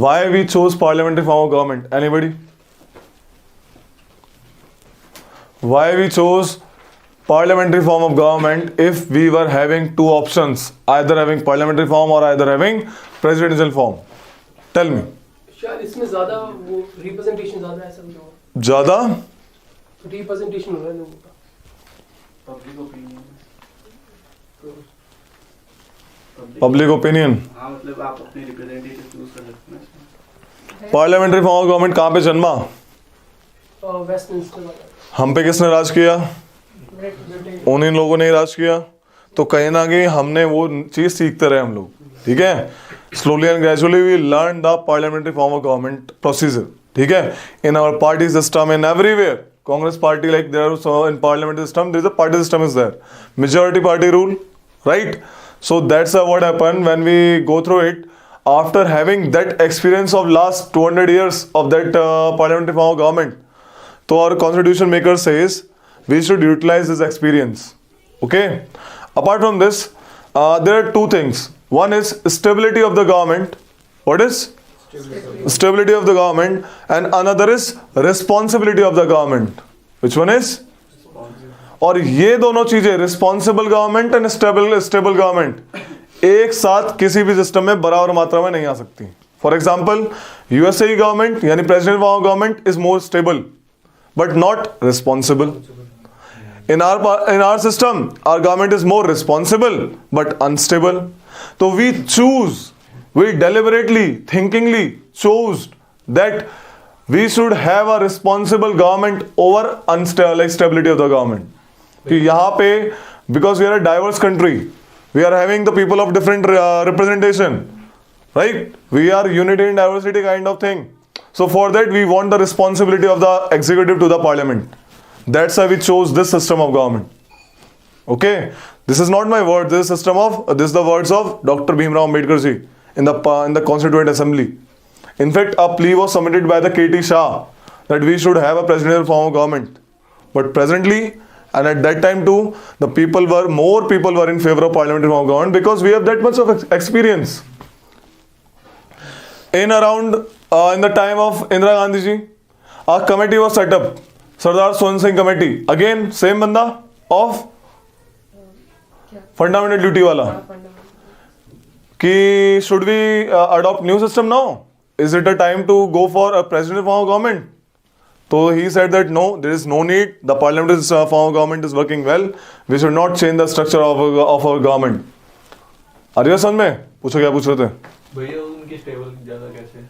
Why we chose parliamentary form of government? Anybody? Why we chose parliamentary form of government if we were having two options, either having parliamentary form or either having presidential form? Tell me. शायद इसमें ज्यादा वो representation ज्यादा है सब लोगों ज्यादा representation हो रहा है लोगों का पब्लिक ओपिनियन. हाँ मतलब आप अपने रिप्रेजेंटेटिव चूज कर सकते हैं. पार्लियामेंट्री फॉर्म ऑफ गवर्नमेंट कहाँ पे जन्मा? वेस्टमिंस्टर वाला हम पे किसने राज किया? उन्हीं लोगों ने ही राज किया. तो कहीं ना कहीं हमने वो चीज सीखते रहे हम लोग. ठीक है, slowly and gradually we learn the parliamentary form of government procedure. ठीक है, in our party system in everywhere, Congress party like there in parliamentary system there is a party system is there, majority party rule, right? So that's what happened when we go through it. After having that experience of last 200 years of that parliamentary form of government, so our constitution maker says we should utilize this experience. Okay. Apart from this, there are two things. One is stability of the government. What is stability of the government? And another is responsibility of the government. Which one is? और ये दोनों चीजें, responsible government and stable government, एक साथ किसी भी system में बराबर मात्रा में नहीं आ सकती. फॉर एग्जाम्पल, यूएसए की गवर्नमेंट यानी president form of government is more stable but not responsible. In our system our government is more responsible but unstable. तो we deliberately thinkingly choose that we should have a responsible government over like stability of the government. कि यहाँ पे because we are a diverse country, we are having the people of different representation, right? We are unity in diversity kind of thing. So for that we want the responsibility of the executive to the parliament. That's why we chose this system of government. Okay, this is not my word. This is the words of Dr. Bhimrao Ambedkar ji in the Constituent Assembly. In fact, a plea was submitted by the KT Shah that we should have a presidential form of government. But presently, and at that time too, more people were in favor of parliamentary form of government because we have that much of experience. In the time of Indira Gandhi ji, a committee was set up, Sardar Sohan Singh committee. Again, same banda of fundamental duty wala. Ki should we adopt new system now? Is it a time to go for a presidential form of government? So he said that no, there is no need. The parliamentary form of government is working well. We should not change the structure of our government. Are you समझ में? पूछो क्या पूछ रहे थे? भैया उनकी stable ज़्यादा कैसे?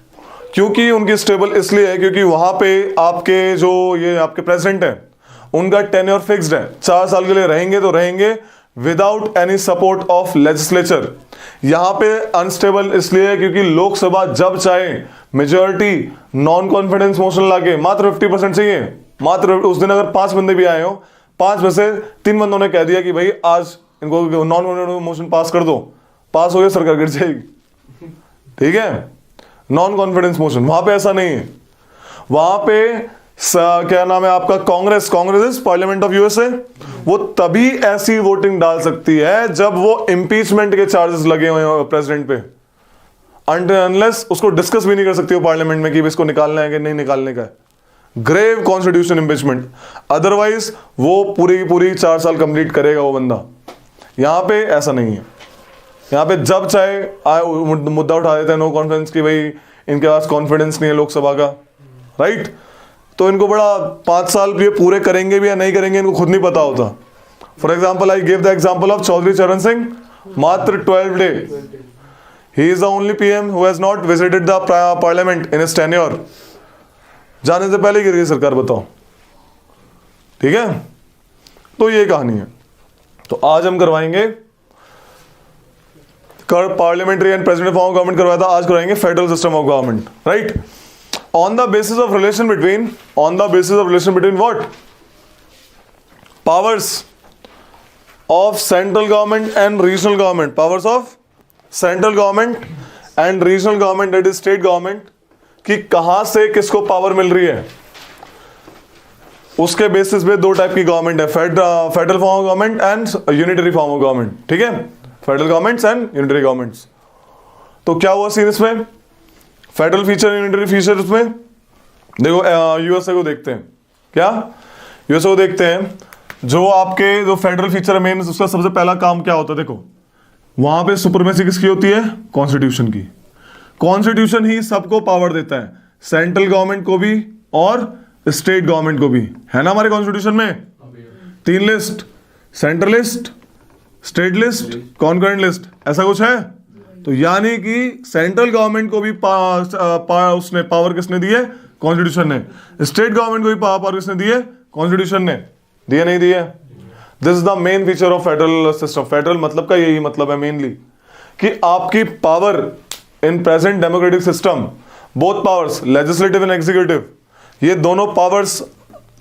क्योंकि उनकी स्टेबल इसलिए है क्योंकि वहाँ पे आपके जो ये आपके प्रेसिडेंट हैं, उनका टेन्योर फिक्स्ड है. 4 साल के लिए रहेंगे तो रहेंगे without any support of legislature. यहाँ पे अनस्टेबल इसलिए है क्योंकि लोकसभा जब चाहे मेजॉरिटी नॉन कॉन्फिडेंस मोशन लाके मात्र 50% चाहिए. मात्र उस दिन अगर 5 बंदे भी आए हो, 5 में से 3 बंदों ने कह दिया कि भाई आज इनको नॉन कॉन्फिडेंस मोशन पास कर दो, पास हो गया, सरकार गिर जाएगी. ठीक है, नॉन कॉन्फिडेंस मोशन. वहां पे ऐसा नहीं है. वहां पे क्या नाम है आपका, Congress is parliament of USA. वो तभी ऐसी वोटिंग डाल सकती है जब वो इम्पीचमेंट के चार्जेस लगे हुए हैं प्रेसिडेंट पे. अनलेस उसको डिस्कस भी नहीं कर सकती हो पार्लियामेंट में कि इसको निकालना है कि नहीं निकालने का है. Grave constitution impeachment. अदरवाइज वो पूरी की पूरी 4 साल कंप्लीट करेगा वो बंदा. यहां पे ऐसा नहीं है. यहाँ पे जब चाहे मुद्दा उठा देते हैं नो कॉन्फिडेंस की, भाई इनके पास कॉन्फिडेंस नहीं है लोकसभा का, राइट? तो इनको बड़ा 5 साल ये पूरे करेंगे भी या नहीं करेंगे इनको खुद नहीं पता होता. For example, I give the example of Chaudhary Charan Singh. मात्र 12 day. He is the only PM who has not visited the parliament in his tenure. जाने से पहले गिर गई सरकार, बताओ. ठीक है, तो ये कहानी है. तो आज हम करवाएंगे parliamentary and president form of government करवाया था, आज करवाएंगे federal system of government, right? On the basis of relation between what? Powers of central government and regional government. Powers of central government and regional government, that is state government, कि कहां से किसको power मिल रही है. उसके basis पे 2 type की government है, federal form of government and unitary form of government. ठीक है, federal governments and unitary governments. तो क्या हुआ सीन इसमें? फेडरल फीचर, यूनिटरी फीचर उसमें देखो, यूएसए को देखते हैं, क्या यूएसए को देखते हैं। जो आपके जो फेडरल फीचर है मेन, उसका सबसे पहला काम क्या होता है, देखो वहां पे सुपरमेसी किसकी होती है, कॉन्स्टिट्यूशन की। कॉन्स्टिट्यूशन ही सबको पावर देता है, सेंट्रल गवर्नमेंट को भी और स्टेट गवर्नमेंट को भी, है ना हमारे कॉन्स्टिट्यूशन में 3 list, central list, state list, concurrent list, ऐसा कुछ है। तो यानी कि सेंट्रल गवर्नमेंट को भी उसने पावर किसने दी है, कॉन्स्टिट्यूशन ने। स्टेट गवर्नमेंट को भी पावर किसने दी है, कॉन्स्टिट्यूशन ने। दिए नहीं दिए? This is the main feature of federal system. Federal मतलब का यही मतलब है मेनली कि आपकी power in present democratic system, both powers legislative and executive, ये दोनों पावर्स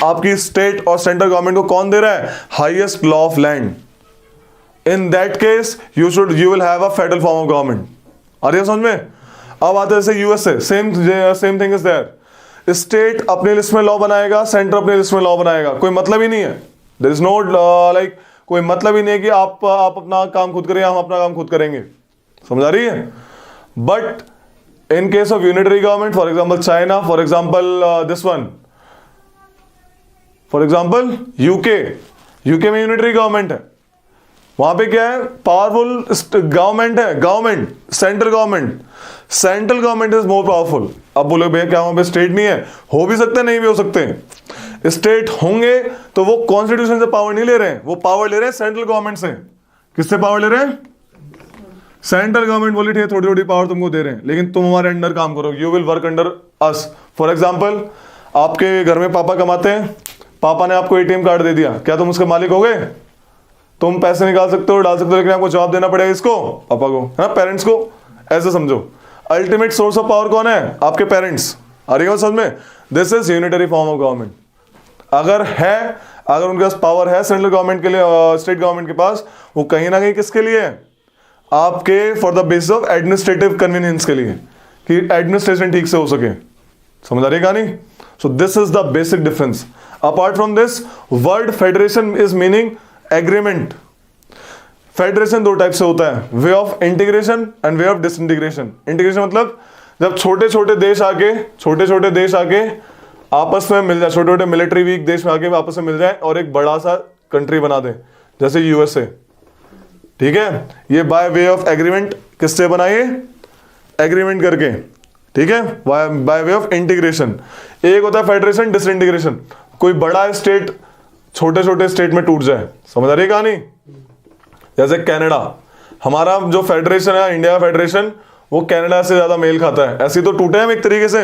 आपकी स्टेट और सेंट्रल गवर्नमेंट को कौन दे रहा है, highest law of land. In that case you will have a federal form of government. आ रही है समझ में? अब आते हैं जैसे USA, same thing is there. State अपने लिस्ट में लॉ बनाएगा, सेंटर अपने लिस्ट में लॉ बनाएगा, कोई मतलब ही नहीं है। देयर इज नो लाइक कोई मतलब ही नहीं है कि आप अपना काम खुद करें, हम अपना काम खुद करेंगे। समझ आ रही है? But in case of unitary government, for example China, for example this one, for example UK में यूनिटरी गवर्नमेंट है। वहां पे क्या है, पावरफुल गवर्नमेंट है, government, central government. Central government is more powerful. अब बोले भैया क्या वहां पे स्टेट नहीं है? हो भी सकते, नहीं भी हो सकते। स्टेट होंगे तो वो कॉन्स्टिट्यूशन से पावर नहीं ले रहे हैं, वो पावर ले रहे हैं सेंट्रल गवर्नमेंट से। किससे पावर ले रहे हैं? सेंट्रल गवर्नमेंट बोली ठीक है थोड़ी थोड़ी पावर तुमको दे रहे हैं, लेकिन तुम हमारे अंडर काम करो, you will work under us. For example आपके घर में पापा कमाते हैं, पापा ने आपको एटीएम कार्ड दे दिया, क्या तुम उसके मालिक हो गए? तुम पैसे निकाल सकते हो, डाल सकते हो, लेकिन आपको जवाब देना पड़ेगा इसको, पापा को, है ना, पेरेंट्स को। ऐसे समझो, अल्टीमेट सोर्स ऑफ पावर कौन है? आपके पेरेंट्स। आ रही है समझ में? This is unitary form of government. अगर उनके पास पावर है सेंट्रल गवर्नमेंट के लिए, स्टेट गवर्नमेंट के पास, वो कहीं ना कहीं किसके लिए है? आपके for the basis of administrative convenience के लिए, कि एडमिनिस्ट्रेशन ठीक से हो सके। समझ आ रही है कहानी? सो this is the basic difference. Apart from this, word federation is meaning agreement. Federation 2 type से होता है, वे of integration and way of disintegration. Integration मतलब जब छोटे छोटे देश आके आपस में मिल जाए, छोटे छोटे मिलिट्री वीक देश में आके आपस में मिल जाए और एक बड़ा सा कंट्री बना दे, जैसे यूएसए। ठीक है, ये बाय वे ऑफ एग्रीमेंट किससे बनाइए? एग्रीमेंट करके। ठीक है, बाय वे ऑफ इंटीग्रेशन। एक होता है फेडरेशन, डिसइंटीग्रेशन, कोई बड़ा स्टेट छोटे छोटे स्टेट में टूट जाए। समझ आ रही है कहानी? जैसे कनाडा, हमारा जो फेडरेशन है, इंडिया का फेडरेशन, वो कनाडा से ज्यादा मेल खाता है, ऐसे तो टूटे हम एक तरीके से,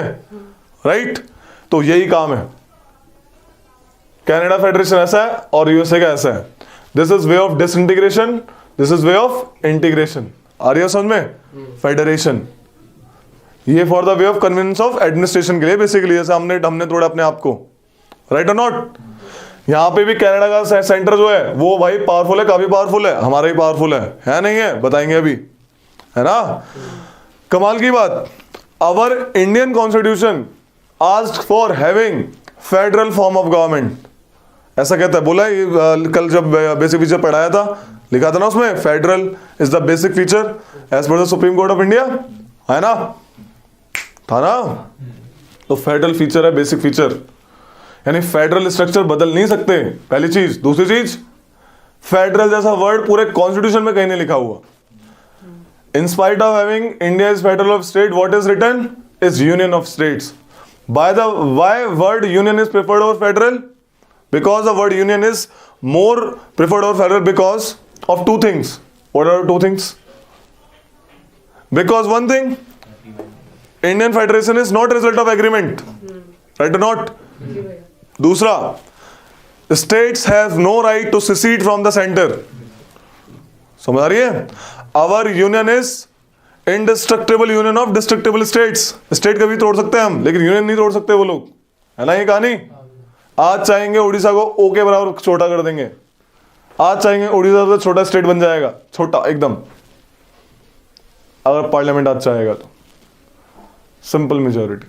राइट? तो यही काम है, कनाडा फेडरेशन ऐसा है और यूएसए का ऐसा है। This is way of disintegration, this is way of integration. आ रही है समझ में? फेडरेशन ये for the way of convenience of administration के लिए बेसिकली, जैसे हमने तोड़ा अपने आप को, राइट और नॉट? यहां पे भी कनाडा का सेंटर जो है वो भाई पावरफुल है, काफी पावरफुल है, हमारा ही पावरफुल है नहीं है? बताएंगे अभी, है ना? कमाल की बात, our Indian constitution asked for having federal form of government. ऐसा कहता है, बोला है कल जब बेसिक फीचर पढ़ाया था, लिखा था ना उसमें, federal is the basic feature as per the supreme court of India, है ना? था ना? तो फेडरल फीचर है बेसिक फीचर, यानी फेडरल स्ट्रक्चर बदल नहीं सकते, पहली चीज। दूसरी चीज, फेडरल जैसा वर्ड पूरे कॉन्स्टिट्यूशन में कहीं नहीं लिखा हुआ। In spite of having India is federal of state, what is written is union of states. Why word union is preferred over federal? Because the word union is more preferred over federal because of 2 things. What are 2 things? Because one thing, Indian Federation is not a result of agreement, right or not? दूसरा, states have no right to secede from the center. समझ आ रही है? Our union is indestructible union of destructible states. State कभी तोड़ सकते हैं हम, लेकिन यूनियन नहीं तोड़ सकते वो लोग, है ना ये कहानी? आज चाहेंगे उड़ीसा को ओ के बराबर छोटा कर देंगे, आज चाहेंगे उड़ीसा से छोटा स्टेट बन जाएगा, छोटा एकदम, अगर पार्लियामेंट आज चाहेगा तो। सिंपल मेजोरिटी,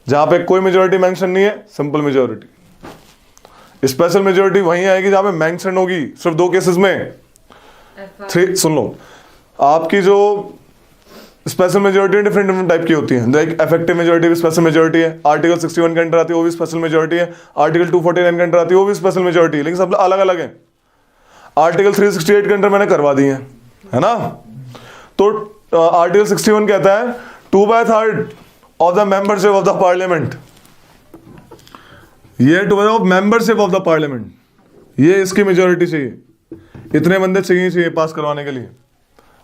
जहां पे कोई मेजोरिटी मेंशन नहीं है, सिंपल मेजोरिटी। स्पेशल मेजोरिटी वहीं आएगी जहां पे मेंशन होगी, सिर्फ 2 केसेस में। 3 सुन लो, आपकी जो special majority different different type की होती है। लाइक इफेक्टिव मेजोरिटी भी स्पेशल मेजोरिटी है, आर्टिकल 61 के अंडर आती है वो भी स्पेशल मेजोरिटी है, आर्टिकल 249 के अंडर आती है वो भी स्पेशल मेजोरिटी है, लेकिन सब अलग अलग है। आर्टिकल 368 के अंडर मैंने करवा दी है ना। तो आर्टिकल 61 कहता है 2/3 of the membership of the parliament, ये 2/3 of membership of the parliament, ये इसकी मेजोरिटी चाहिए, इतने बंदे चाहिए पास करवाने के लिए।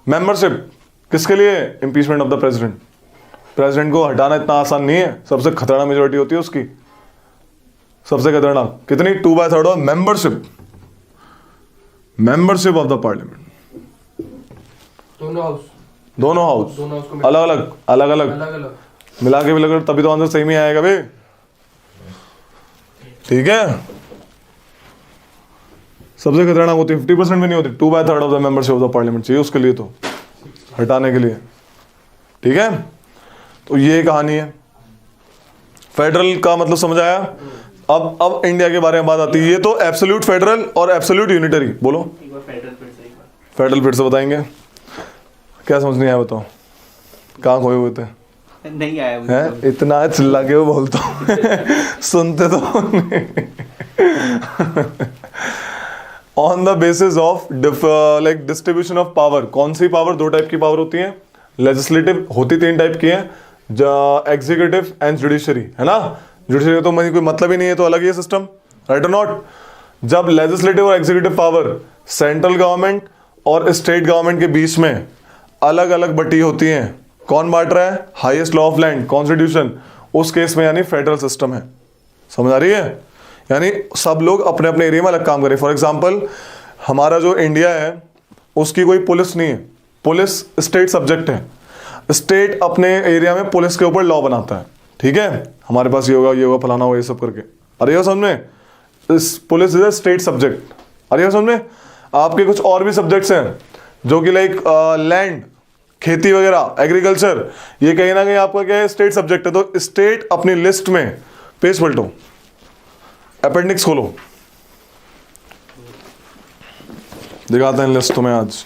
मेंबरशिप किसके लिए? Impeachment of the president. President को हटाना इतना आसान नहीं है, सबसे खतरनाक मेजोरिटी होती है उसकी, सबसे खतरनाक। कितनी? 2/3 of membership of the parliament. दोनों हाउस को अलग अलग मिला के भी लगे तभी तो आंसर सही में आएगा भाई, ठीक है। सबसे खतरनाक होती है, 50% भी नहीं होती, 2/3 of the membership of the parliament चाहिए उसके लिए, तो हटाने के लिए, ठीक है। तो ये कहानी है, फेडरल का मतलब समझ आया। अब इंडिया के बारे में बात आती है, ये तो एब्सोल्यूट फेडरल और एब्सोल्यूट यूनिटरी। बोलो एक बार फेडरल फिर से बताएंगे, क्या समझ नहीं आया बताओ, कहाँ खोए हुए थे? नहीं आया मुझे है इतना चिल्ला के वो बोलता हूँ सुनते तो on the basis of like distribution of power. कौन सी पावर? दो टाइप की पावर होती है, लेजिस्लेटिव होती 3 टाइप की है, एग्जीक्यूटिव एंड जुडिशरी, है ना। जुडिशरी तो कोई मतलब ही नहीं है, तो अलग ही है सिस्टम, राइट और नॉट। जब लेजिस्लेटिव और एग्जीक्यूटिव पावर सेंट्रल गवर्नमेंट और स्टेट गवर्नमेंट के बीच में अलग अलग बटी होती हैं, कौन बांट रहा है? Highest law of land, constitution, उस केस में यानी फेडरल सिस्टम है। समझ आ रही है? यानी सब लोग अपने अपने एरिया में अलग काम करें। फॉर एग्जांपल हमारा जो इंडिया है उसकी कोई पुलिस नहीं है, पुलिस स्टेट सब्जेक्ट है, स्टेट अपने एरिया में पुलिस के ऊपर लॉ बनाता है, ठीक है। हमारे पास ये होगा फलाना होगा, ये सब करके। अरे ये समझ में, इस police is a state subject. अरे ये समझ में, आपके कुछ और भी सब्जेक्ट्स हैं जो कि लाइक लैंड, खेती वगैरह, एग्रीकल्चर, ये कहीं ना कहीं आपका क्या है? स्टेट सब्जेक्ट है। तो स्टेट अपनी लिस्ट में, पेज पलटो, अपेंडिक्स खोलो, दिखाते हैं लिस्ट तुम्हें आज।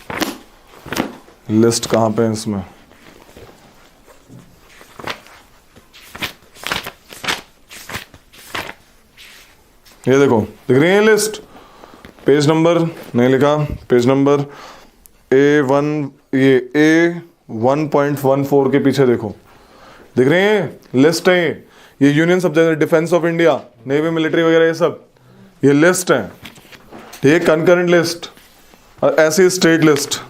लिस्ट कहां पे है इसमें? ये देखो, दिख रही है लिस्ट? पेज नंबर नहीं लिखा, पेज नंबर A1, ये A1.14 के पीछे देखो, दिख रही है लिस्ट है। ये union subject, defence of India, navy, military वगैरह, ये सब ये लिस्ट है, ठीक है, कंकरेंट लिस्ट। और ऐसी स्टेट लिस्ट,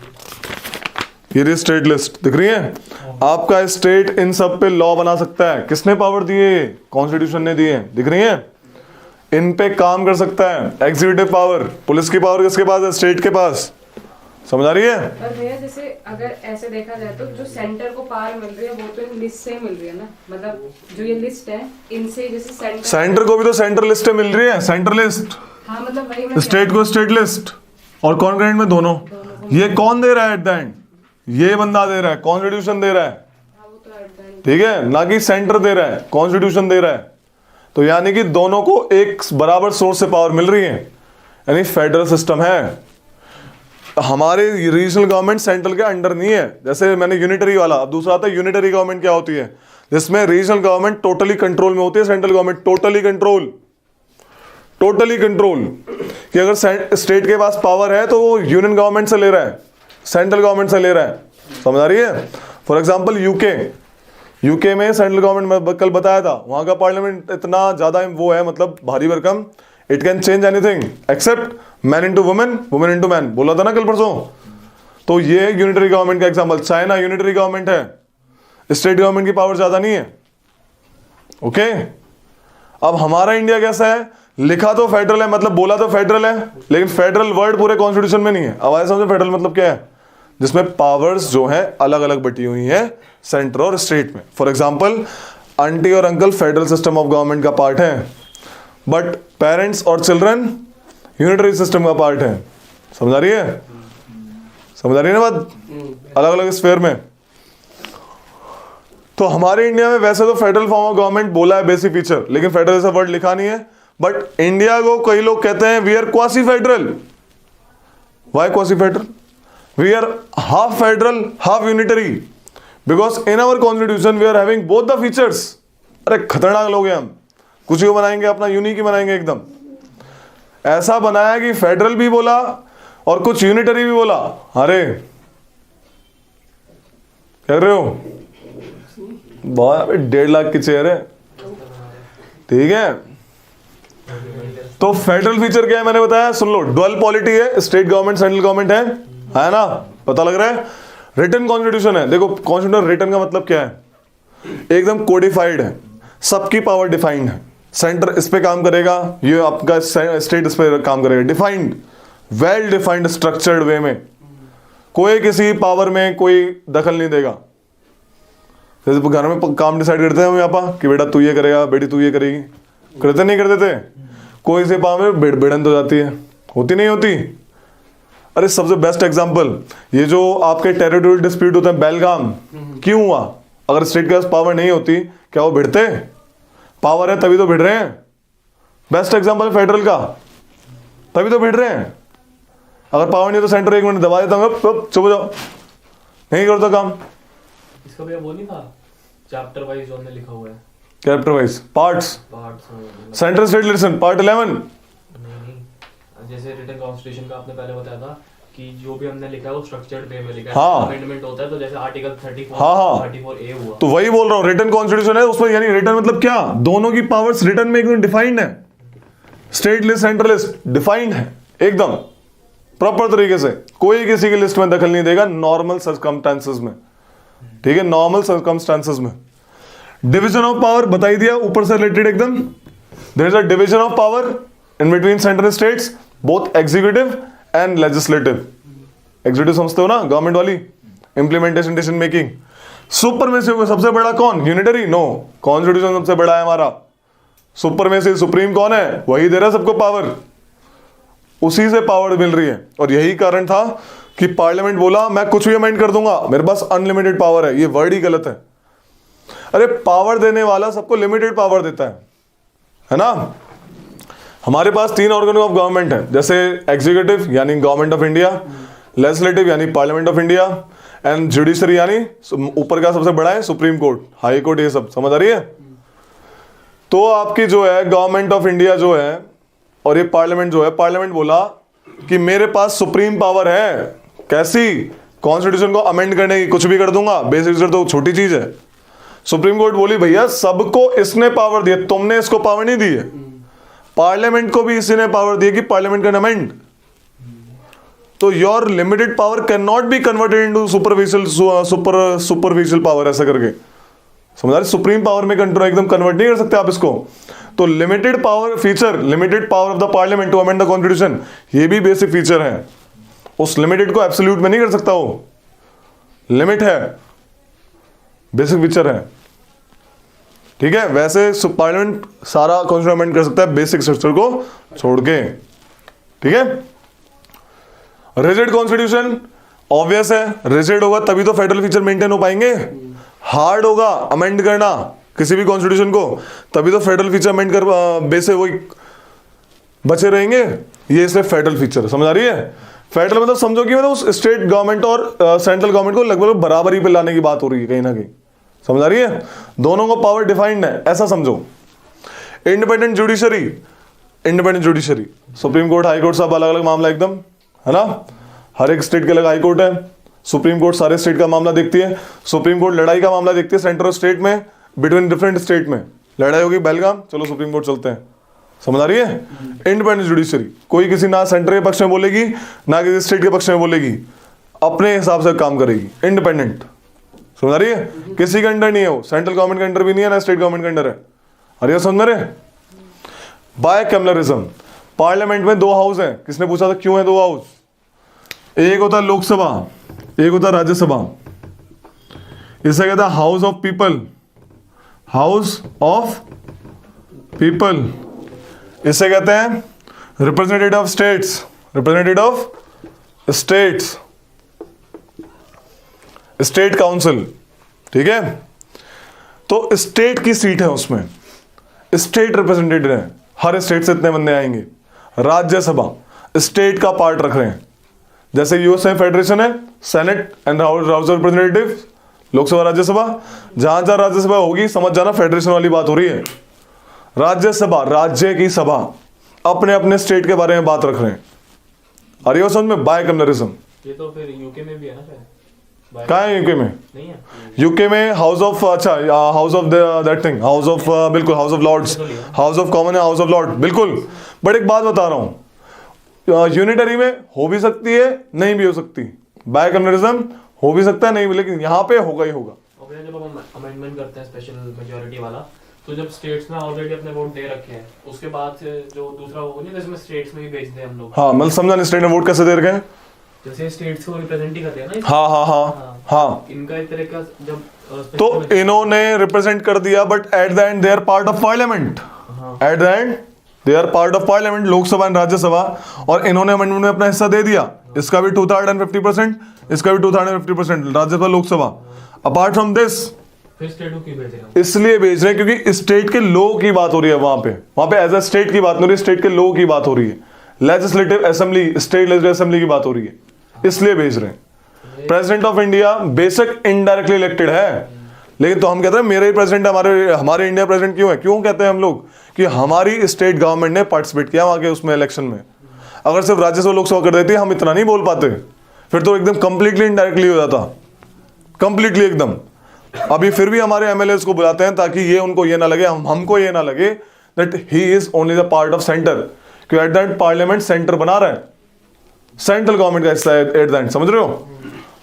ये स्टेट लिस्ट दिख रही है। आपका स्टेट इन सब पे लॉ बना सकता है। किसने पावर दिए? कॉन्स्टिट्यूशन ने दिए, दिख रही है। इन पे काम कर सकता है एग्जीक्यूटिव पावर। पुलिस की पावर किसके पास है? स्टेट के पास। समझ आ रही है? पर भैया जैसे अगर ऐसे देखा जाए तो जो सेंटर को पावर मिल रही है वो तो इन लिस्ट से मिल रही है ना, मतलब जो ये लिस्ट है इनसे जैसे सेंटर को भी तो सेंटर लिस्ट मिल रही है, सेंटर लिस्ट। हाँ मतलब वही मैं स्टेट को स्टेट लिस्ट और कॉन्करेंट में दोनों। ये कौन दे रहा है एट द एंड? ये बंदा दे रहा है, कॉन्स्टिट्यूशन दे रहा है, वो तो at the end। ठीक है, ना कि सेंटर दे रहा है, कॉन्स्टिट्यूशन दे रहा है। तो यानी कि दोनों को एक बराबर सोर्स से पावर मिल रही है, यानी फेडरल सिस्टम है। हमारे रीजनल गवर्नमेंट सेंट्रल के अंडर नहीं है। जैसे मैंने यूनिटरी वाला, अब दूसरा आता है यूनिटरी गवर्नमेंट। क्या होती है? जिसमें रीजनल गवर्नमेंट टोटली कंट्रोल में होती है, सेंट्रल गवर्नमेंट टोटली कंट्रोल कि अगर स्टेट के पास पावर है तो वो यूनियन गवर्नमेंट से ले रहा है, सेंट्रल गवर्नमेंट से ले रहा है। समझ आ रही है? फॉर एग्जाम्पल यूके में सेंट्रल गवर्नमेंट, मैं कल बताया था, वहां का पार्लियामेंट इतना ज्यादा वो है, मतलब भारी भरकम, it can change anything accept man into women, women into man, बोला था ना कल परसों। तो ये यूनिटरी गवर्नमेंट का एग्जांपल। चाइना यूनिटरी गवर्नमेंट है, स्टेट गवर्नमेंट की पावर ज्यादा नहीं है, ओके। अब हमारा इंडिया कैसा है? लिखा तो फेडरल है, मतलब बोला तो फेडरल है, लेकिन फेडरल वर्ड पूरे कॉन्स्टिट्यूशन में नहीं है। अब आए समझे फेडरल मतलब क्या है? जिसमें पावर्स जो है अलग अलग बटी हुई है सेंटर और स्टेट में। फॉर एग्जाम्पल आंटी और uncle federal system of government का पार्ट है, बट पेरेंट्स और चिल्ड्रन यूनिटरी सिस्टम का पार्ट है। समझ आ रही है? समझ आ रही है ना बात? अलग अलग स्फेयर में। तो हमारे इंडिया में वैसे तो फेडरल फॉर्म ऑफ गवर्नमेंट बोला है बेसिक फीचर, लेकिन फेडरल जैसा वर्ड लिखा नहीं है। बट इंडिया को कई लोग कहते हैं we are quasi federal. Why quasi federal? We are half federal half unitary. Because in our constitution we are having both the features. अरे खतरनाक लोग हैं हम, कुछ को बनाएंगे अपना यूनिक ही बनाएंगे एकदम। ऐसा बनाया कि फेडरल भी बोला और कुछ यूनिटरी भी बोला। अरे कह रहे हो बहुत 1.5 लाख की चेयर है, ठीक है। तो फेडरल फीचर क्या है मैंने बताया, सुन लो। डुअल पॉलिटी है, स्टेट गवर्नमेंट सेंट्रल गवर्नमेंट है ना, पता लग रहा है। रिटन कॉन्स्टिट्यूशन है। देखो कॉन्स्टिट्यूशन रिटन का मतलब क्या है, एकदम कोडिफाइड है, सबकी पावर डिफाइंड है। सेंटर इस पे काम करेगा, ये आपका स्टेट इस पे काम करेगा। Defined, well defined structured way में, कोई किसी पावर में कोई दखल नहीं देगा। जैसे घर में काम डिसाइड करते हैं हम यहाँ पर कि बेटा तू ये करेगा, बेटी तू ये करेगी, करते नहीं करते थे। कोई से पावर में भिड़न तो जाती है, होती नहीं होती। अरे सबसे बेस्ट एग्जांपल ये जो आपके टेरिटोरियल डिस्प्यूट होते हैं, बेलगाम क्यों हुआ? अगर स्टेट के पास पावर नहीं होती क्या वो भिड़ते? पावर है तभी तो भिड़ रहे हैं। बेस्ट एग्जांपल फेडरल का, तभी तो भिड़ रहे हैं। अगर पावर नहीं तो सेंटर 1 मिनट दबा देता हूँ, चुप हो जाओ, नहीं करता काम। इसका भैया वो नहीं था चैप्टर वाइज जो हमने लिखा हुआ है, chapter wise parts, central state relation part 11। नहीं, जैसे रिटन कॉन्स्टिट्यूशन का आपने पहले बताया था कि जो भी हमने लिखा है वो स्ट्रक्चर्ड वे में लिखा है। हाँ। अमेंडमेंट होता है तो जैसे आर्टिकल 34 हाँ। 34A हुआ, तो वही बोल रहा हूँ, रिटन कॉन्स्टिट्यूशन है उसमें, यानी रिटन मतलब क्या, दोनों की पावर्स रिटन में एकदम डिफाइंड है। State list central list defined है एकदम प्रॉपर तरीके से। कोई किसी की लिस्ट में दखल नहीं देगा नॉर्मल सर्कमस्टांसेस में, ठीक है, नॉर्मल सर्कमस्टांसेस में। डिवीजन ऑफ पावर बता ही दिया, ऊपर से रिलेटेड एकदम। There is a division of power in between central states, both executive and legislative. Executive समझते हो ना, गवर्नमेंट वाली, इंप्लीमेंटेशन डिसीजन मेकिंग। सुपर में से सबसे बड़ा कौन? यूनिटरी? नो, कॉन्स्टिट्यूशन सबसे बड़ा है हमारा। सुपर में से सुप्रीम कौन है? वही दे रहा है सबको पावर, उसी से पावर मिल रही है। और यही कारण था कि पार्लियामेंट बोला मैं कुछ भी अमेंड कर दूंगा, मेरे पास अनलिमिटेड पावर है। ये वर्ड ही गलत है। अरे पावर देने वाला सबको लिमिटेड पावर देता है ना। हमारे पास 3 ऑर्गन ऑफ गवर्नमेंट है, जैसे एग्जीक्यूटिव यानी गवर्नमेंट ऑफ इंडिया, लेजिस्लेटिव यानी parliament of India, and judiciary यानी ऊपर का सबसे बड़ा है सुप्रीम कोर्ट, हाई कोर्ट, ये सब समझ आ रही है। तो आपकी जो है गवर्नमेंट ऑफ इंडिया जो है और ये पार्लियामेंट जो है, पार्लियामेंट बोला कि मेरे पास सुप्रीम पावर है। कैसी? कॉन्स्टिट्यूशन को अमेंड करने की, कुछ भी कर दूंगा, बेसिक तो छोटी चीज है। सुप्रीम कोर्ट बोली भैया सबको इसने पावर दी है, तुमने इसको पावर नहीं दी है। पार्लियामेंट को भी इसी ने पावर दी है कि पार्लियामेंट कैन अमेंड। तो your limited power can not be converted into superficial power, ऐसा करके समझ रहे। सुप्रीम पावर में कंट्रोल एकदम कन्वर्ट नहीं कर सकते आप इसको। तो limited power feature, limited power of the parliament to amend the constitution, ये भी बेसिक फीचर है। उस लिमिटेड को एब्सोल्यूट में नहीं कर सकता, वो लिमिट है, बेसिक फीचर है, ठीक है। वैसे पार्लियामेंट सारा कॉन्स्टिट्यूशन अमेंड कर सकता है बेसिक स्ट्रक्चर को छोड़ के, ठीक है। रिजिड कॉन्स्टिट्यूशन ऑब्वियस है, रिजिड होगा तभी तो फेडरल फीचर मेंटेन हो पाएंगे। हार्ड होगा अमेंड करना किसी भी कॉन्स्टिट्यूशन को, तभी तो फेडरल फीचर अमेंड कर बेस वही बचे रहेंगे। ये इसलिए फेडरल फीचर, समझ आ रही है। फेडरल मतलब समझो कि मतलब उस स्टेट गवर्नमेंट और सेंट्रल गवर्नमेंट को लगभग बराबरी पे लाने की बात हो रही है कहीं ना कहीं, समझ आ रही है। दोनों को पावर डिफाइंड है, ऐसा समझो। Independent judiciary, independent judiciary, supreme court, high court सब अलग अलग मामला एकदम, है ना। हर एक स्टेट के अलग हाई कोर्ट है। सुप्रीम कोर्ट सारे स्टेट का मामला देखती है। सुप्रीम कोर्ट लड़ाई का मामला देखती है सेंटर और स्टेट में, बिटवीन डिफरेंट स्टेट में लड़ाई होगी बेलगाम, चलो सुप्रीम कोर्ट चलते हैं, समझ आ रही है। इंडिपेंडेंट जुडिशरी, कोई किसी ना सेंटर के पक्ष में बोलेगी ना किसी स्टेट के पक्ष में बोलेगी, अपने हिसाब से काम करेगी, इंडिपेंडेंट, समझ आ रही है। किसी के अंडर नहीं है वो, सेंट्रल गवर्नमेंट के अंडर भी नहीं है ना स्टेट गवर्नमेंट के अंडर है। अरे समझ रहे। बायकैमलरिज्म, पार्लियामेंट में 2 हाउस हैं। किसने पूछा था क्यों है 2 हाउस? एक होता है लोकसभा, एक होता है राज्यसभा। इसे कहता है house of people, house of people. इसे कहते हैं representative of states, representative of states, state council, ठीक है। तो स्टेट की सीट है उसमें, स्टेट रिप्रेजेंटेटिव है, हर स्टेट से इतने बंदे आएंगे। राज्यसभा स्टेट का पार्ट रख रहे हैं, जैसे यूएस में फेडरेशन है, senate and house of representative, Lok Sabha Rajya Sabha, जहां जहां राज्यसभा होगी समझ जाना फेडरेशन वाली बात हो रही है। राज्यसभा राज्य की सभा, अपने अपने स्टेट के बारे में बात रख रहे हैं। अरे वो समझ में बाइकम्युनलिज्म। ये तो फिर यूके में भी है ना शायद। कहाँ है यूके में? नहीं है। यूके में हाउस ऑफ, अच्छा house of that thing, house of, बिल्कुल house of lords, house of common है, हाउस ऑफ लॉर्ड, बिल्कुल। बट एक बात बता रहा हूं, यूनिटरी में हो भी सकती है, नहीं भी हो सकती। बाइकम्युनलिज्म हो भी सकता है, नहीं भी, लेकिन यहाँ पे होगा ही होगा। और फिर जब हम अमेंडमेंट करते हैं स्पेशल मेजॉरिटी वाला, तो जब स्टेट्स में ऑलरेडी अपने वोट दे रखे हैं, उसके बाद से जो दूसरा वो नहीं, जिसमें स्टेट्स में भी भेज दें हम लोग। हाँ मतलब समझा नहीं, स्टेट में वोट कैसे दे रखे हैं? जैसे स्टेट्स को रिप्रेजेंट ही करते हैं ना। हाँ हाँ हाँ हाँ। इनका एक तरह का जब तो इन्होंने रिप्रेजेंट कर दिया, but at the end they are part of parliament. At the end they are part of parliament, Lok Sabha and Rajya Sabha. और इन्होंने अमेंडमेंट में अपना हिस्सा दे दिया, इसका भी 250%, इसका भी 250%, Rajya Sabha Lok Sabha. Apart from this फिर स्टेट को क्यों भेज रहे हैं? इसलिए भेज रहे हैं क्योंकि स्टेट के लॉ की बात हो रही है वहां पे एज अ स्टेट की बात नहीं हो रही, स्टेट के लॉ की बात हो रही है। Legislative assembly, state legislative assembly की बात हो रही है, इसलिए भेज रहे हैं। प्रेसिडेंट ऑफ इंडिया बेशक इनडायरेक्टली इलेक्टेड है, लेकिन तो हम कहते हैं मेरे ही प्रेसिडेंट, हमारे इंडिया प्रेसिडेंट क्यों है? क्यों कहते हैं हम लोग? कि हमारी स्टेट गवर्नमेंट ने पार्टिसिपेट किया वहां के उसमें इलेक्शन में। अगर सिर्फ राज्यसभा लोकसभा कर देती हम इतना नहीं बोल पाते, फिर तो एकदम कंप्लीटली इनडायरेक्टली हो जाता, कंप्लीटली एकदम। अभी फिर भी हमारे एमएलए को बुलाते हैं ताकि ये उनको ये ना लगे, हमको ये ना लगे that he is only the part of centre, क्योंकि at the end parliament centre बना रहा है, सेंट्रल गवर्नमेंट का हिस्सा है एट द एंड, समझ रहे हो?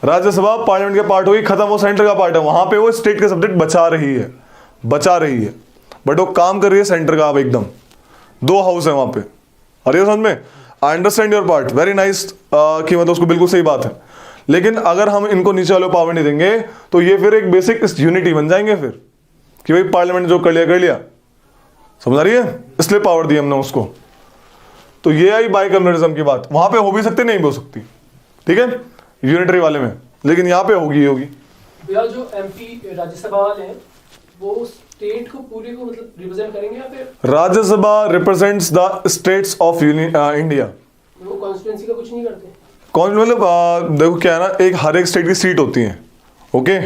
राज्यसभा पार्लियामेंट के पार्ट होगी, खत्म, वो सेंटर का पार्ट है, वहां पे वो स्टेट के सब्जेक्ट बचा रही है, बट वो काम कर रही है सेंटर का। आप एकदम दो हाउस है वहां पे। अरे समझ में? I understand your part, very nice, कि मतलब उसको बिल्कुल सही बात है। लेकिन अगर हम इनको नीचे वाले पावर नहीं देंगे तो ये फिर एक बेसिक यूनिटी बन जाएंगे फिर, कि भाई पार्लियामेंट जो कर लिया, समझ आ रही है? इसलिए पावर दी हमने उसको। तो ये आई बाइकम्युनलिज्म की बात। वहां पे हो भी सकती, नहीं भी हो सकती, ठीक है, यूनिटरी वाले में, लेकिन यहाँ पे होगी भैया जो एमपी राज्यसभा वाले हैं वो स्टेट को पूरे को मतलब रिप्रेजेंट करेंगे या फिर? Rajya Sabha represents the states of India. वो कॉन्स्टिट्यूंसी का कुछ नहीं करते? कौन मतलब देखो क्या है ना, एक हर एक स्टेट की सीट होती है, ओके।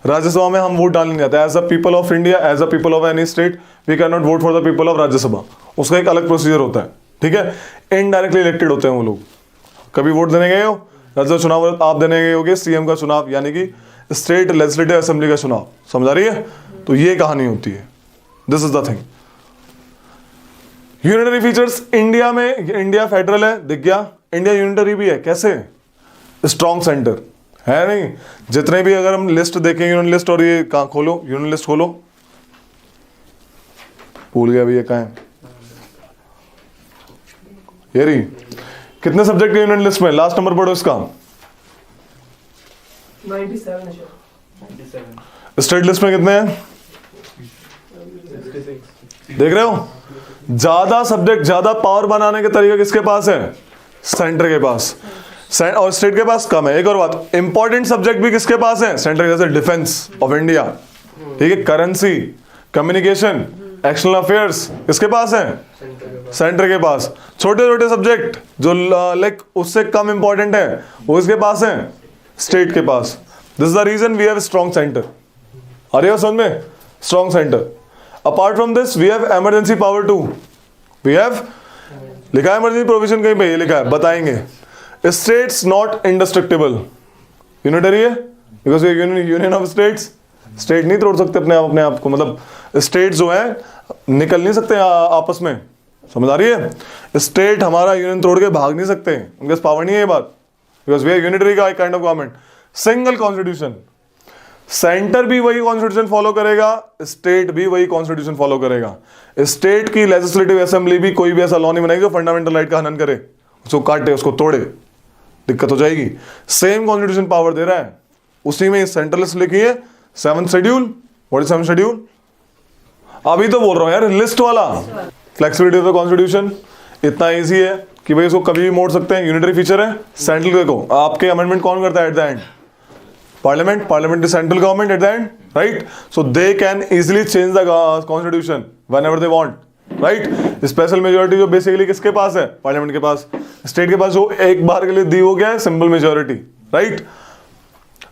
राज्यसभा में हम वोट डालने जाते हैं as a people of India, as a people of any state, we can not vote for the people of Rajya Sabha. उसका एक अलग प्रोसीजर होता है, ठीक है। इनडायरेक्टली इलेक्टेड होते हैं वो लोग। कभी वोट देने गए हो? राज्यसभा चुनाव आप देने गए होगे, सीएम का चुनाव, यानी कि स्टेट लेजिस्लेटिव असेंबली का चुनाव, समझ आ रही है? तो ये कहानी होती है, this is the thing. Unitary features India में, इंडिया फेडरल है, दिख गया। इंडिया यूनिटरी भी है, कैसे? स्ट्रॉन्ग सेंटर है नहीं। जितने भी अगर हम लिस्ट देखें, यूनियन लिस्ट, और ये कहाँ खोलो, यूनियन लिस्ट खोलो, भूल गया अभी ये कहाँ है, ये रही। कितने सब्जेक्ट है यूनियन लिस्ट में? लास्ट नंबर पढ़ो इसका। 97 है शायद। 97। स्टेट लिस्ट में कितने हैं? 66। देख रहे हो? ज्यादा सब्जेक्ट, ज्यादा पावर बनाने के तरीके किसके पास है? सेंटर के पास। और स्टेट के पास कम है। एक और बात, इंपॉर्टेंट सब्जेक्ट भी किसके पास है? सेंटर के, जैसे डिफेंस ऑफ इंडिया, ठीक है, करेंसी, कम्युनिकेशन, एक्सटर्नल अफेयर्स, किसके पास है? सेंटर के पास। छोटे छोटे सब्जेक्ट जो लाइक उससे कम इंपॉर्टेंट है, वो इसके पास है? स्टेट के पास। This is the reason we have strong centre. आ रही हो समझ में? Strong centre. Apart from this we have emergency power too. We have, लिखा है इमरजेंसी प्रोविजन कहीं पे? ये लिखा है, बताएंगे। States not इंडेस्ट्रक्टिबल। यूनिटरी है because union of states. State नहीं तोड़ सकते अपने आप को, मतलब स्टेट जो है निकल नहीं सकते आपस में, समझ आ रही है? स्टेट हमारा यूनियन तोड़ के भाग नहीं सकते, उनके पास पावर नहीं है ये बात, बिकॉज वी आर यूनिटरी का kind of government. Single constitution, centre भी वही कॉन्स्टिट्यूशन फॉलो करेगा, स्टेट भी वही कॉन्स्टिट्यूशन फॉलो करेगा। स्टेट की लेजिस्लेटिव असेंबली भी कोई भी ऐसा लॉ नहीं बनाएगी जो फंडामेंटल राइट का हनन करे, उसको काटे, उसको तोड़े, दिक्कत हो जाएगी। सेम कॉन्स्टिट्यूशन पावर दे रहा है, उसी में सेंट्रल लिस्ट लिखी है, 7th schedule. What is 7th schedule? अभी तो बोल रहा हूं यार, लिस्ट वाला। फ्लेक्सिबिलिटी ऑफ द कॉन्स्टिट्यूशन इतना इजी है कि भाई इसको कभी भी मोड़ सकते हैं। यूनिटरी फीचर है। सेंट्रल देखो, आपके अमेंडमेंट कौन करता है eight the end? Parliament. Parliament is central government at the and, right? So they can easily change the constitution when ever they want, right? Special majority जो बेसिकली किसके पास है? Parliament के पास। स्टेट के पास जो एक बार के लिए दी हो गया है simple majority, right?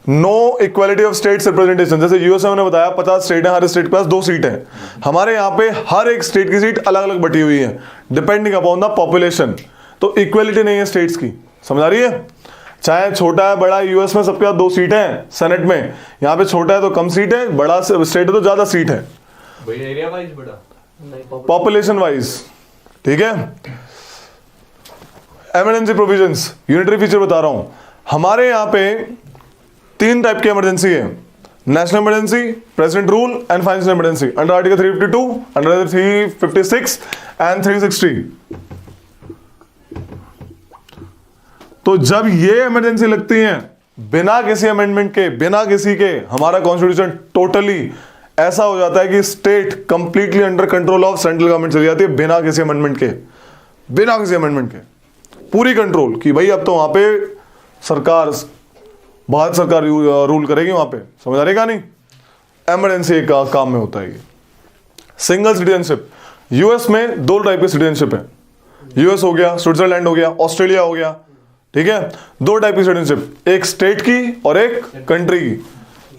No equality of states representation. जैसे यूएसए में बताया 50 स्टेट है, हर स्टेट के पास 2 सीट है। हमारे यहाँ पे हर एक स्टेट की सीट अलग अलग बटी हुई है डिपेंडिंग अपॉन द पॉपुलेशन। तो इक्वालिटी नहीं है स्टेट्स की, समझ आ रही है? चाहे छोटा है बड़ा, यूएस में सबके पास 2 सीट है सेनेट में, यहाँ पे छोटा है तो कम सीट है, बड़ा स्टेट है तो ज्यादा सीट है एरिया वाइज बड़ा, पॉपुलेशन वाइज। ठीक है, इमरजेंसी प्रोविजंस, यूनिटरी फीचर बता रहा हूं। हमारे यहाँ पे 3 टाइप की इमरजेंसी है, national emergency, president rule and financial emergency under article 352, under 356 and 360। तो जब ये इमरजेंसी लगती है बिना किसी अमेंडमेंट के, बिना किसी के, हमारा कॉन्स्टिट्यूशन टोटली ऐसा हो जाता है कि state completely under control of central government चली जाती है बिना किसी अमेंडमेंट के, बिना किसी अमेंडमेंट के पूरी कंट्रोल कि भाई अब तो वहां पे सरकार, भारत सरकार रूल करेगी वहां पे, समझ आ रही कहानी? इमरजेंसी का काम में होता है ये। सिंगल सिटीजनशिप, यूएस में 2 टाइप की सिटीजनशिप है, यूएस हो गया, स्विट्जरलैंड हो गया, ऑस्ट्रेलिया हो गया। ठीक है, 2 टाइप की सिटीजनशिप, एक स्टेट की और एक कंट्री की।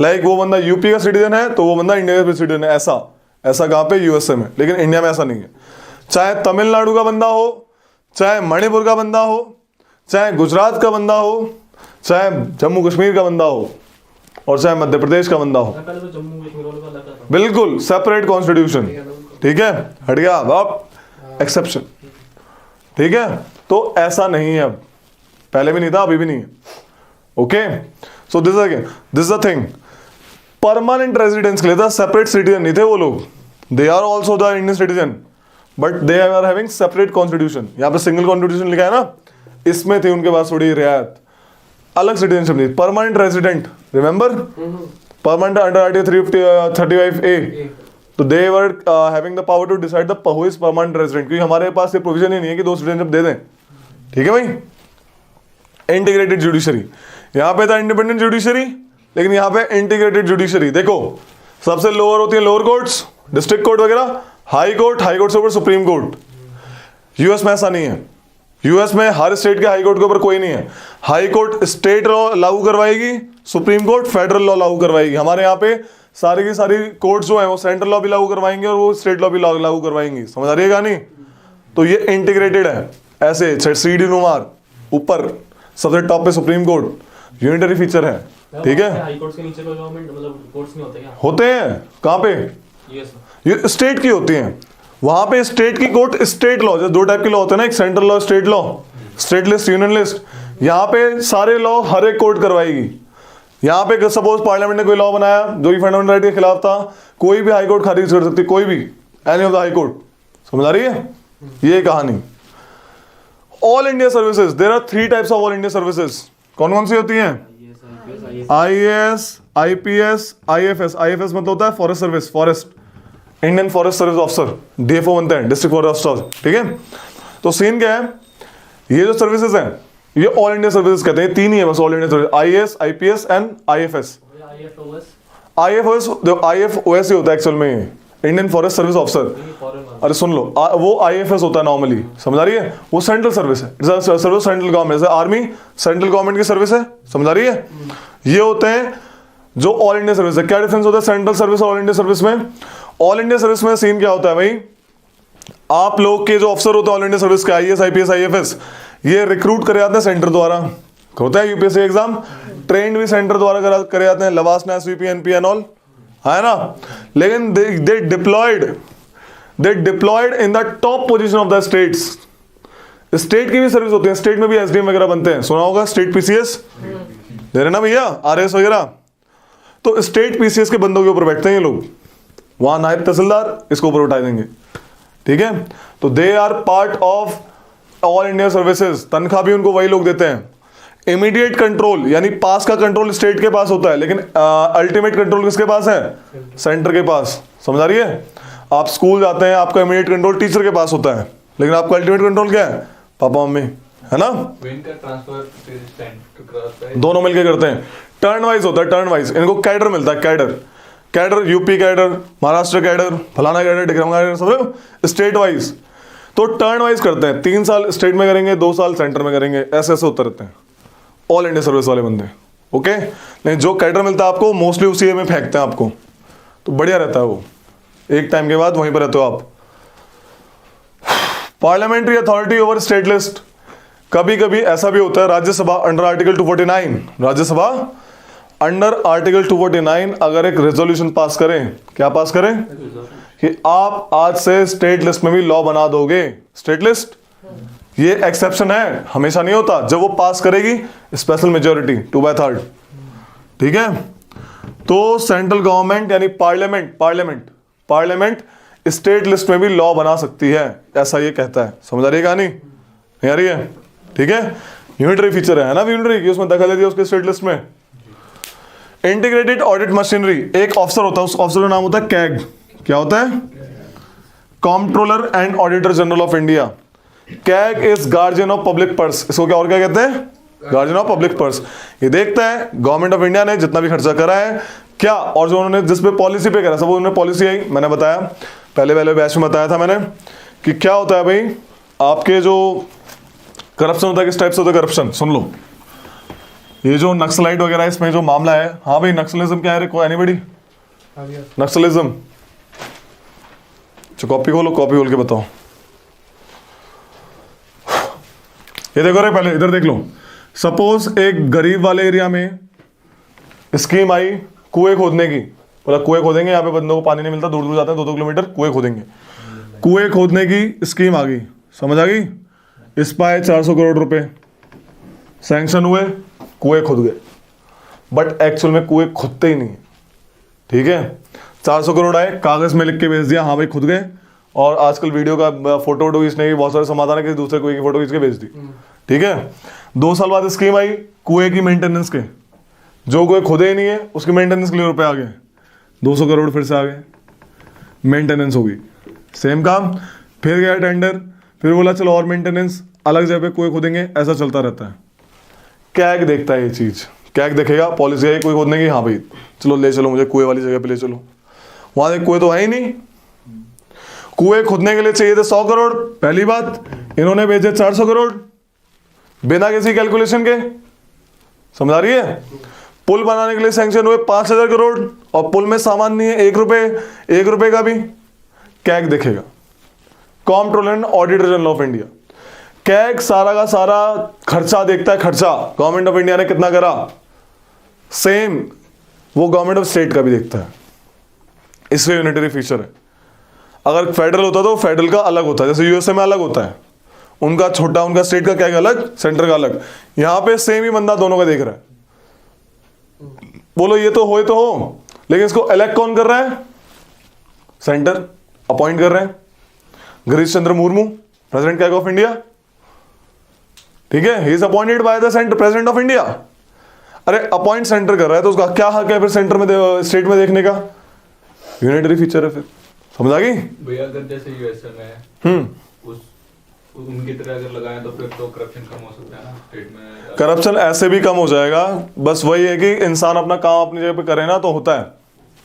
लाइक वो बंदा यूपी का सिटीजन है तो वो बंदा इंडिया का सिटीजन है, ऐसा कहां पे? यूएसए में। लेकिन इंडिया में ऐसा नहीं है। चाहे तमिलनाडु का बंदा हो, चाहे मणिपुर का बंदा हो, चाहे गुजरात का बंदा हो, चाहे जम्मू कश्मीर का बंदा हो, और चाहे मध्य प्रदेश का बंदा हो, पहले तो जम्मू कश्मीर वालों का अलग था, बिल्कुल सेपरेट कॉन्स्टिट्यूशन। ठीक है, हट गया अब एक्सेप्शन। ठीक है, तो ऐसा नहीं है, अब पहले भी नहीं था, अभी भी नहीं है। Okay, so this is the thing. Permanent residence के लिए था, सेपरेट सिटीजन नहीं थे वो लोग, they are also the Indian citizen but they are having separate constitution. यहाँ पे सिंगल कॉन्स्टिट्यूशन लिखा है ना, इसमें थी उनके पास थोड़ी रियायत, अलग सिटीजनशिप नहीं। Permanent resident, remember permanent under article 335A, तो they were having the power to decide the who is permanent resident, क्योंकि हमारे पास ये प्रोविजन ही नहीं है कि 2 सिटीजनशिप दे दें। ठीक है भाई, इंटीग्रेटेड जुडिशरी, यहां पे था इंडिपेंडेंट जुडिशरी, लेकिन यहां पे इंटीग्रेटेड जुडिशरी। देखो सबसे लोअर होती है लोअर कोर्ट्स, डिस्ट्रिक्ट कोर्ट वगैरह, हाई कोर्ट, हाई कोर्ट से ऊपर सुप्रीम कोर्ट। यूएस में ऐसा नहीं है, यूएस में हर स्टेट के हाई कोर्ट के ऊपर कोई नहीं है। हाई कोर्ट स्टेट लॉ लागू करवाएगी, सुप्रीम कोर्ट फेडरल लॉ लागू करवाएगी। हमारे यहाँ पे सारी की सारी कोर्ट जो है वो सेंट्रल लॉ भी लागू करवाएंगे और वो स्टेट लॉ भी लागू करवाएंगी, समझ आ रही है कहानी? तो ये इंटीग्रेटेड है, ऐसे सीडी नुमार, ऊपर सबसे टॉप पे सुप्रीम कोर्ट, यूनिटरी फीचर है। ठीक है, हाई कोर्ट्स के नीचे कोई गवर्नमेंट मतलब कोर्ट्स नहीं होते क्या? होते हैं, कहाँ पे? यूएस में ये स्टेट की होती हैं, वहां पे स्टेट की कोर्ट, स्टेट लॉ, जैसे 2 टाइप के लॉ होते हैं ना, एक central law, state law, state list, union list. यहाँ पे सारे लॉ हर एक कोर्ट करवाएगी। यहाँ पे सपोज पार्लियामेंट ने कोई लॉ बनाया जो कि फंडामेंटल राइट के खिलाफ था, कोई भी हाई कोर्ट खारिज कर सकती, कोई भी, any of the high court, समझ आ रही है ये कहानी? All India services, there are 3 types of all India services. कौन कौन सी होती हैं? IAS, IPS, IFS। IFS मतलब होता है forest service, forest, Indian forest service officer, DFO बनते हैं, डिस्ट्रिक्ट फॉरेस्ट ऑफिसर। ठीक है, तो सीन क्या है, ये जो सर्विसेज हैं ये ऑल इंडिया सर्विसेज कहते हैं। 3 ही है बस all India service, IAS, IPS and IFS। IFOS ही होता है एक्चुअल में, इंडियन फॉरेस्ट सर्विस ऑफिसर। अरे सुन लो, वो IFS होता है नॉर्मली, समझ आ रही है? वो सेंट्रल सर्विस है, it's a service central government, जैसे आर्मी सेंट्रल गवर्नमेंट की सर्विस है, समझ आ रही है? ये होते हैं जो ऑल इंडिया सर्विस है। क्या डिफरेंस होता है सेंट्रल सर्विस और ऑल इंडिया सर्विस में? ऑल इंडिया सर्विस में सीन क्या होता है भाई, आप लोग के जो अफसर होते हैं ऑल इंडिया सर्विस के, IAS, IPS, IFS, ये रिक्रूट करे जाते हैं सेंटर द्वारा, होता है यूपीएससी एग्जाम, ट्रेंड भी सेंटर द्वारा करे जाते हैं, लवासना, SVP, NP एंड ऑल, है ना? लेकिन they deployed in the top position of the states. State की भी सर्विस होती है, स्टेट में भी SDM वगैरह बनते हैं, सुना होगा स्टेट PCS दे रहे ना भैया, RS वगैरह। तो स्टेट PCS के बंदों के ऊपर बैठते हैं ये लोग, वहां नायब तहसीलदार इसको ऊपर उठा देंगे। ठीक है, तो they are part of all India services, तनख्वाह भी उनको वही लोग देते हैं। इमीडिएट कंट्रोल यानी पास का कंट्रोल स्टेट के पास होता है, लेकिन अल्टीमेट कंट्रोल किसके पास है? सेंटर के पास, समझ आ रही है? आप स्कूल जाते हैं, आपका इमीडिएट कंट्रोल टीचर के पास होता है, लेकिन आपका अल्टीमेट कंट्रोल क्या है? पापा मम्मी, है ना? दोनों मिलकर करते हैं। टर्न वाइज होता है, टर्न वाइज इनको कैडर मिलता है, cadre UP cadre, Maharashtra cadre, फलाना कैडर, डिग्राम कैडर, समझ, स्टेट वाइज। तो टर्न वाइज करते हैं, 3 साल स्टेट में करेंगे, 2 साल सेंटर में करेंगे, ऐसे ऐसे होते रहते हैं ऑल इंडिया सर्विस वाले बंदे। ओके, नहीं जो कैडर मिलता है आपको मोस्टली उसी में फेंकते हैं आपको, तो बढ़िया रहता है वो, एक टाइम के बाद वहीं पर रहते हो आप। Parliamentary authority over state list, कभी कभी ऐसा भी होता है Rajya Sabha under article 249, Rajya Sabha under article 249 अगर एक रेजोल्यूशन पास करें, क्या पास करें कि आप आज से स्टेट लिस्ट में भी लॉ बना दोगे, स्टेट लिस्ट, ये एक्सेप्शन है, हमेशा नहीं होता, जब वो पास करेगी स्पेशल मेजोरिटी 2/3, ठीक है। तो सेंट्रल गवर्नमेंट यानी पार्लियामेंट स्टेट लिस्ट में भी लॉ बना सकती है, ऐसा ये कहता है। समझ आ रही है कहानी, नहीं आ रही है, ठीक है। यूनिटरी फीचर है ना यूनिटरी की, उसमें दखल दे दिया उसके स्टेट लिस्ट में। इंटीग्रेटेड ऑडिट मशीनरी, एक ऑफिसर होता है, उस ऑफिसर का नाम होता है कैग, क्या होता है, controller and auditor general of India. CAG is guardian of public purse, इसको क्या और क्या कहते हैं, गार्जियन ऑफ पब्लिक पर्स। ये देखता है गवर्नमेंट ऑफ इंडिया ने जितना भी खर्चा करा है क्या, और जो उन्होंने जिस पे पॉलिसी पे करा, सब उन्होंने पॉलिसी आई, मैंने बताया पहले बैच में बताया था मैंने कि क्या होता है भाई, आपके जो करप्शन होता है, किस टाइप से होता है करप्शन, सुन लो। ये जो नक्सलाइट वगैरह इसमें जो मामला है, हाँ भाई नक्सलिज्म क्या है, कोई एनीबॉडी, नक्सलिज्म, कॉपी खोलो, कॉपी खोल के बताओ। ये देखो रे, पहले इधर देख लो, सपोज एक गरीब वाले एरिया में स्कीम आई कुएं खोदने की, बोला कुएं खोदेंगे, यहाँ पे बंदों को पानी नहीं मिलता, दूर दूर जाते हैं 2-2 किलोमीटर, कुएं खोदेंगे, कुएं खोदने की स्कीम आ गई, समझ आ गई। इस पाए 400 करोड़ रुपए सैंक्शन हुए, कुएं खुद गए, बट एक्चुअल में कुएं खुदते ही नहीं, ठीक है। 400 करोड़ आए, कागज में लिख के भेज दिया, हाँ भाई खुद गए, और आजकल वीडियो का फोटो वोटो खींचने की बहुत सारे समाधान है, किसी दूसरे कुएं की फोटो खींच के भेज दी, ठीक है। 2 साल बाद स्कीम आई कुएं की मेंटेनेंस के, जो कुएं खुदे ही नहीं है उसकी मेंटेनेंस के लिए रुपए आ गए, 200 करोड़ फिर से आ गए, मेंटेनेंस होगी, सेम काम, फिर गया टेंडर, फिर बोला चलो और मेंटेनेंस, अलग जगह पे कुएं खोदेंगे, ऐसा चलता रहता है। कैग देखता है ये चीज, कैग देखेगा पॉलिसी आई कुएं खोदने की, हाँ भाई चलो ले चलो मुझे कुएं वाली जगह पे ले चलो, वहां से कुएं तो है ही नहीं, कुएं खोदने के लिए चाहिए थे 100 करोड़, पहली बात इन्होंने भेजे 400 करोड़ बिना किसी कैलकुलेशन के, समझ आ रही है। पुल बनाने के लिए सैंक्शन हुए 5000 करोड़, और पुल में सामान नहीं है 1 रुपए का भी, कैग देखेगा, controller and auditor general of India. CAG सारा का सारा खर्चा देखता है, खर्चा गवर्नमेंट ऑफ इंडिया ने कितना करा, सेम वो गवर्नमेंट ऑफ स्टेट का भी देखता है, इसलिए यूनिटरी फीचर है। अगर फेडरल होता तो फेडरल का अलग होता है, जैसे यूएसए में अलग होता है, उनका छोटा, उनका स्टेट का कैग अलग, सेंटर का अलग। यहां पे सेम ही बंदा दोनों का देख रहा है, बोलो ये तो हो, लेकिन इसको इलेक्ट कौन कर रहा है, सेंटर अपॉइंट कर रहे हैं, Girish Chandra Murmu, president CAG of India, ठीक है, he is appointed by the centre president of India. अरे अपॉइंट सेंटर कर रहा है तो उसका क्या हक है फिर सेंटर में स्टेट में देखने का, यूनिटरी फीचर है, फिर समझ आ गई भैया। अगर जैसे यूएसए में उस उनकी तरह अगर लगाएं तो फिर तो करप्शन कम हो सकता है ना स्टेट में, करप्शन ऐसे भी कम हो जाएगा, बस वही है कि इंसान अपना काम अपनी जगह पे करे ना तो होता है।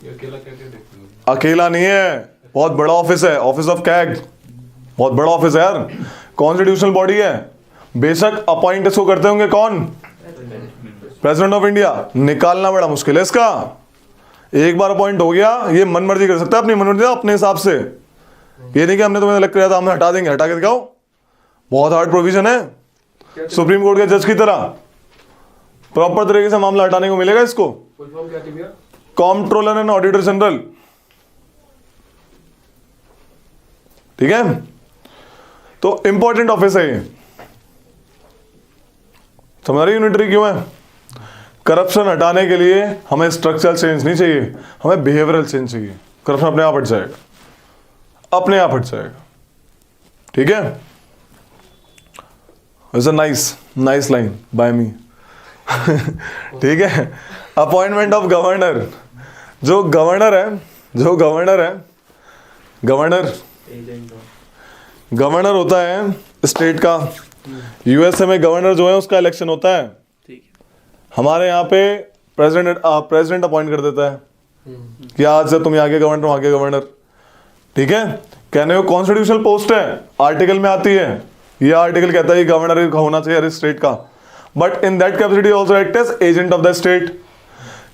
ये अकेला कैसे देखते हो, अकेला नहीं है, बहुत बड़ा ऑफिस है, ऑफिस ऑफ कैग, बहुत बड़ा ऑफिस है यार, कॉन्स्टिट्यूशनल बॉडी है, बेशक अपॉइंट इसको करते होंगे कौन, प्रेसिडेंट ऑफ इंडिया, निकालना बड़ा मुश्किल है इसका, एक बार अपॉइंट हो गया ये मन मर्जी कर सकता है, अपनी मन मर्जी अपने हिसाब से, ये नहीं कि हमने तुम्हें इलेक्ट किया था हमने हटा देंगे, हटा के दिखाओ, बहुत हार्ड प्रोविजन है, सुप्रीम कोर्ट के जज की तरह प्रॉपर तरीके से मामला हटाने को मिलेगा इसको। कंट्रोलर एंड ऑडिटर जनरल, ठीक है, तो इंपॉर्टेंट ऑफिस है ये, समझ रही यूनिटरी क्यों है। करप्शन हटाने के लिए हमें स्ट्रक्चरल चेंज नहीं चाहिए, हमें बिहेवियरल चेंज चाहिए, करप्शन अपने आप हट जाएगा, अपने आप हट जाएगा, ठीक है। It's a nice line by me, ठीक है। अपॉइंटमेंट ऑफ गवर्नर, जो गवर्नर है गवर्नर होता है स्टेट का, यूएसए में गवर्नर जो है उसका इलेक्शन होता है, हमारे यहाँ पे प्रेसिडेंट अपॉइंट कर देता है कि आज से तुम यहाँ के गवर्नर वहाँ के गवर्नर, ठीक है। कहने को कॉन्स्टिट्यूशनल पोस्ट है, आर्टिकल में आती है, ये आर्टिकल कहता है कि गवर्नर होना चाहिए हर स्टेट का, but in that capacity also act as agent of the state.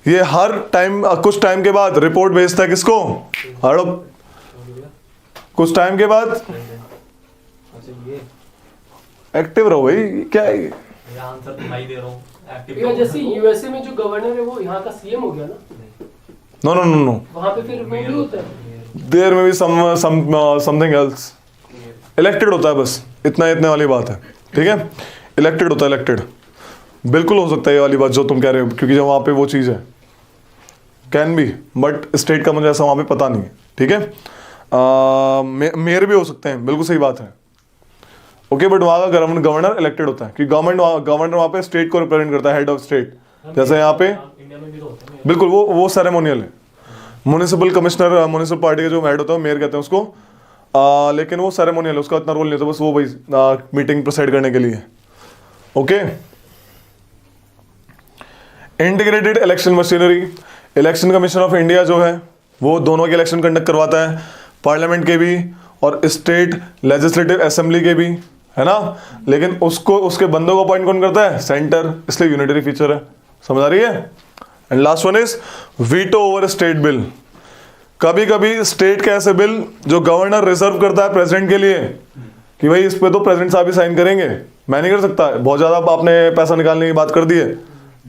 ये हर टाइम कुछ टाइम के बाद रिपोर्ट भेजता है किसको, हड़प, कुछ टाइम के बाद। अच्छा ये एक्टिव रहो भाई, क्या है ये? आंसर तो मैं ही दे रहा हूँ, एक्टिव भैया जैसे यूएसए में जो गवर्नर है वो यहाँ का सीएम हो गया ना, नो नो नो नो, वहाँ पे फिर वो भी होता है। देयर में भी समथिंग एल्स, इलेक्टेड होता है बस, इतने वाली बात है, ठीक है, इलेक्टेड होता है, इलेक्टेड। बिल्कुल हो सकता है ये वाली बात जो तुम कह रहे हो, क्योंकि जब वहाँ पे वो चीज़ है, कैन बी, बट स्टेट का मुझे ऐसा वहाँ पे पता नहीं है, ठीक है। मेयर भी हो सकते हैं, बिल्कुल सही बात है, ओके, बट वहाँ का गवर्नर इलेक्टेड होता है, क्योंकि गवर्नर वहाँ पे स्टेट को रिप्रेजेंट करता है, हेड ऑफ स्टेट, जैसे यहाँ पे इंडिया में भी तो होता है। बिल्कुल वो सेरेमोनियल है। म्युनिसिपल कमिश्नर, म्युनिसिपल पार्टी का जो हेड होता है मेयर कहते हैं उसको, लेकिन वो सेरेमोनियल है, उसका इतना रोल नहीं होता, बस वो भाई मीटिंग प्रोसाइड करने के लिए, okay. Integrated election machinery, election commission of India जो है वो दोनों के इलेक्शन कंडक्ट करवाता है, पार्लियामेंट के भी और स्टेट लेजिस्लेटिव असेंबली के भी, है ना, लेकिन उसको उसके बंदों को अपॉइंट कौन करता है, सेंटर, इसलिए यूनिटरी फीचर है, समझ आ रही है। And last one is veto over state bill. कभी कभी स्टेट के ऐसे बिल जो गवर्नर रिजर्व करता है प्रेसिडेंट के लिए कि भाई इस पे तो प्रेसिडेंट साहब ही साइन करेंगे, मैं नहीं कर सकता, बहुत ज़्यादा आपने पैसा निकालने की बात कर दी है,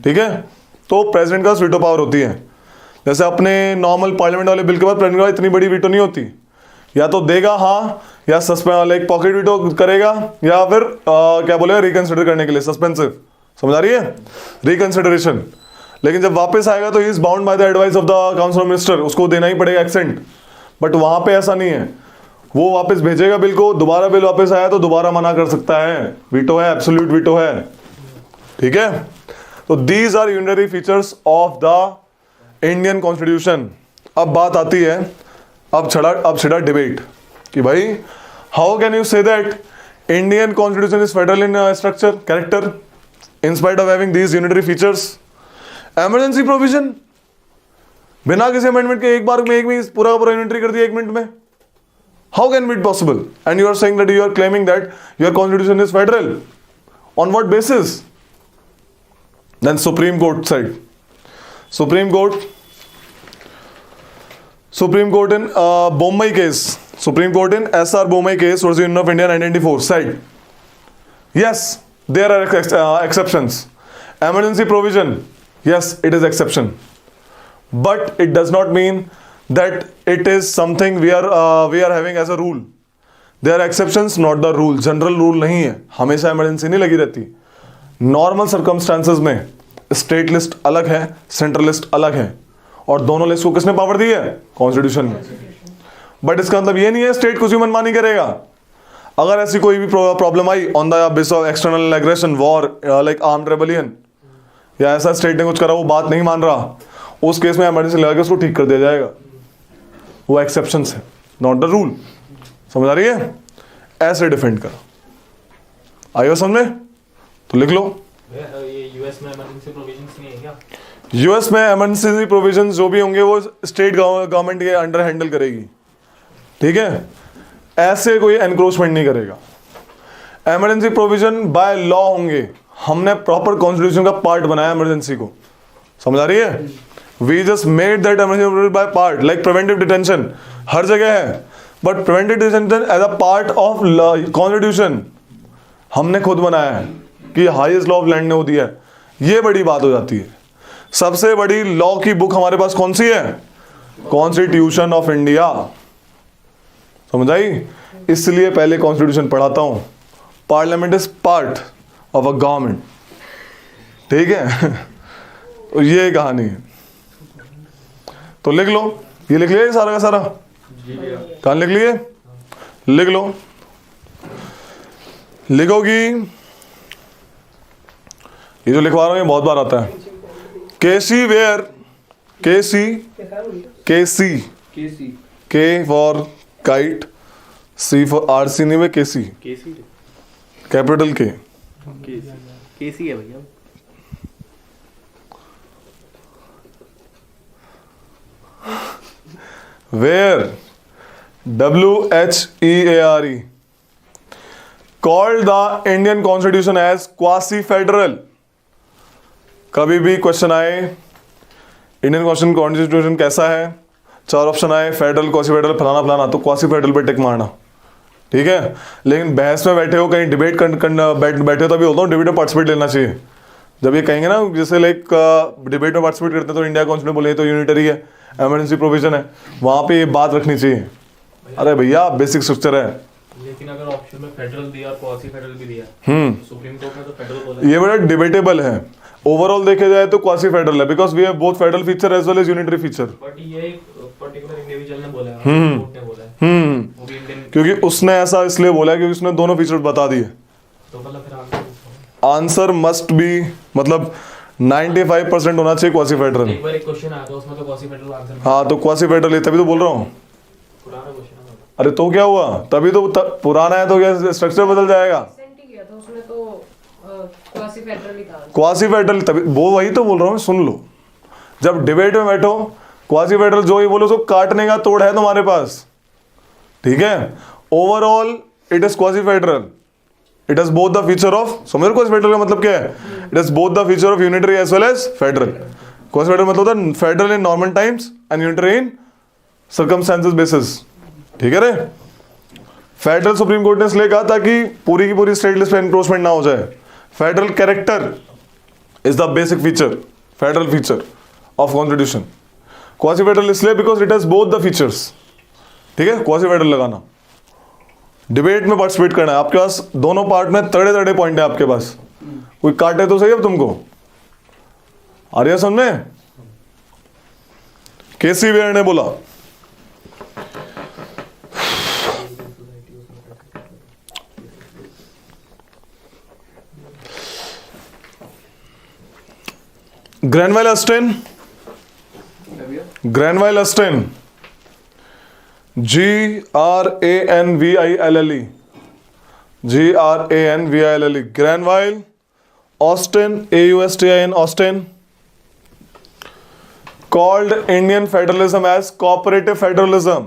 ठीक है, तो प्रेसिडेंट का वीटो पावर होती है। जैसे अपने नॉर्मल पार्लियामेंट वाले बिल के बाद प्रेसिडेंट का इतनी बड़ी वीटो नहीं होती, या तो देगा हाँ, या सस्पेंड लाइक पॉकेट वीटो करेगा, या फिर क्या बोले रिकंसिडर करने के लिए, सस्पेंसिव, समझ आ रही है, रिकंसिडरेशन। लेकिन जब वापस आएगा तो he is bound by the advice of the council of minister, उसको देना ही पड़ेगा एक्सेंट, बट वहां पे ऐसा नहीं है, वो वापस भेजेगा बिल को, दोबारा बिल वापस आया तो दोबारा मना कर सकता है, वीटो है, एब्सोल्यूट वीटो है, ठीक है। तो these are unitary features of the Indian constitution. अब बात आती है, अब छिड़ा डिबेट कि भाई how can you say that Indian constitution is federal in structure, character, in spite of having these unitary features. Emergency provision बिना किसी अमेंडमेंट के एक बार में पूरा यूनिटरी कर दिया 1 मिनट में, how can be it possible? And you are saying that you are claiming that your constitution is federal, on what basis? Then supreme court said, supreme court in Bombay case, Supreme Court in SR Bombay case versus Union of India 1994 said, yes, there are exceptions. Emergency provision, yes, it is exception, but it does not mean that it is something we are having as a rule. There are exceptions, not the rule. General rule नहीं है, हमेशा emergency नहीं लगी रहती. Normal circumstances में state list अलग है, central list अलग है, और दोनों लिस्ट को किसने पावर दी है? कॉन्स्टिट्यूशन में। बट इसका मतलब ये नहीं है स्टेट कुछ भी मनमानी करेगा। अगर ऐसी कोई भी problem I on the basis of external aggression, war, like armed rebellion, या ऐसा स्टेट ने कुछ करा, वो बात नहीं मान रहा, उस केस में इमरजेंसी लगा के उसको ठीक कर दिया जाएगा। वो एक्सेप्शन है, नॉट द रूल। समझ आ रही है? ऐसे डिफेंड करो। आइए समझ में? तो लिख लो। ये यूएस में इमरजेंसी प्रोविजंस नहीं है क्या? यूएस में इमरजेंसी प्रोविजंस जो भी होंगे वो स्टेट गवर्नमेंट के अंडर हैंडल करेगी, ठीक है? ऐसे कोई एनक्रोचमेंट नहीं करेगा। इमरजेंसी प्रोविजन बाय लॉ होंगे। हमने प्रॉपर कॉन्स्टिट्यूशन का पार्ट बनाया इमरजेंसी को। समझ आ रही है? We just made that emergency by part, like preventive detention हर जगह है, but preventive detention as a part of constitution हमने खुद बनाया है कि हाईएस्ट लॉ ऑफ लैंड ने वो दिया है। ये बड़ी बात हो जाती है। सबसे बड़ी लॉ की बुक हमारे पास कौन सी है? Constitution of India. समझ आई? इसलिए पहले कॉन्स्टिट्यूशन पढ़ाता हूं। Parliament is part of a government, ठीक है? तो ये कहानी है। तो लिख लो, ये लिख लिया सारा का सारा? कहां लिख लिए? लिख लो। लिखोगी, ये जो लिखवा रहा हूं ये बहुत बार आता है। केसी where, K C, K C, K for kite, C for R C नहीं, वे केसी, कैपिटल के, केसी है भैया। Wheare, WHEARE, called the Indian Constitution as quasi-federal. कभी भी क्वेश्चन आए इंडियन कॉन्स्टिट्यूशन कैसा है, 4 ऑप्शन आए फेडरल, क्वासी फेडरल, फलाना फलाना, तो क्वासी फेडरल पे टिक मारना, ठीक है। लेकिन बहस में बैठे हो, कहीं डिबेट बैठे हो, तभी बोलता हूँ डिबेट में पार्टिसिपेट लेना चाहिए। जब ये कहेंगे ना, जैसे लाइक डिबेट में पार्टिसिपेट करते हैं तो इंडिया कॉन्स्टिट्यूशन बोले तो यूनिटरी है, एमरजेंसी प्रोविजन है, वहाँ पे ये बात रखनी चाहिए। अरे भैया बेसिक स्ट्रक्चर है। लेकिन अगर ऑप्शन में फेडरल दिया और क्वासी फेडरल भी दिया, सुप्रीम कोर्ट ने तो फेडरल बोला। ये बड़ा डिबेटेबल है। ओवरऑल देखे जाए तो क्वासी फेडरल है, because we have both federal feature as well as unitary feature. But ये एक पर्टिकुलर इंडिविजुअल ने बोला है, कोर्ट ने बोला है, वो भी इंडियन। क्योंकि उसने ऐसा इसलिए बोला है क्योंकि उसने दोनों फीचर बता दिए। तो मतलब फिर आंसर मस्ट बी, मतलब 95% होना चाहिए क्वासी फेडरल। एक बार एक क्वेश्चन आया था उसमें तो क्वासी फेडरल आंसर। हाँ तो क्वासी फेडरल है, तभी तो बोल रहा हूँ। पुराना क्वेश्चन है। अरे तो क्या हुआ, तभी तो पुराना है तो क्या स्ट्रक्चर बदल जाएगा। Recent ही किया था उसमें तो क्वासी फेडरल ही था। क्वासी फेडरल, तभी वो वही तो बोल रहा हूँ, सुन लो। जब डिबेट में बैठो, क्वासी फेडरल जो ही बोलो उसको काटने का तोड़ है तुम्हारे पास, ठीक है। Overall it is quasi federal, it is both the feature of, समझ क्वासी फेडरल का मतलब क्या है, it is both the feature of unitary as well as federal. Quasi federal मतलब होता है federal in normal times and unitary in circumstances basis, ठीक है रे। फेडरल सुप्रीम कोर्ट ने इसलिए कहा ताकि पूरी की पूरी स्टेट लिस्ट पे एनक्रोचमेंट ना हो जाए। Federal character is the basic feature, federal feature of constitution. Quasi federal इसलिए because it has both the features, ठीक है। क्वासी फेडरल लगाना, डिबेट में पार्टिसिपेट करना है, आपके पास दोनों पार्ट में तड़े तड़े पॉइंट है आपके पास, कोई काटे तो सही अब तुमको। आ रही है समझ में? केसी वेयर ने बोला ग्रैनवाइल अस्टेन, ग्रैनवाइल अस्टेन, GRANVILLE, GRANVILLE, ग्रैनवाइल ऑस्टेन, AUSTIN, ऑस्टेन, called Indian federalism as cooperative federalism.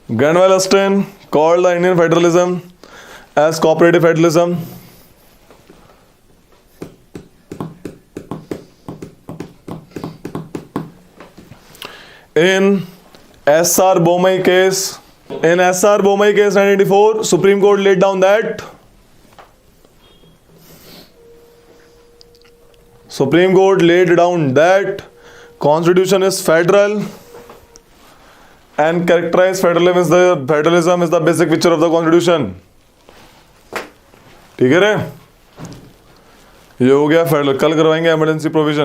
Granville Austin called the Indian federalism as cooperative federalism. In SR Bomai case, in SR Bomai case 1984, Supreme Court laid down that Supreme Court laid down that Constitution is federal and characterized federalism is the basic feature of the Constitution. ठीक है रे, ये हो गया federal. कल करवाएंगे emergency provision.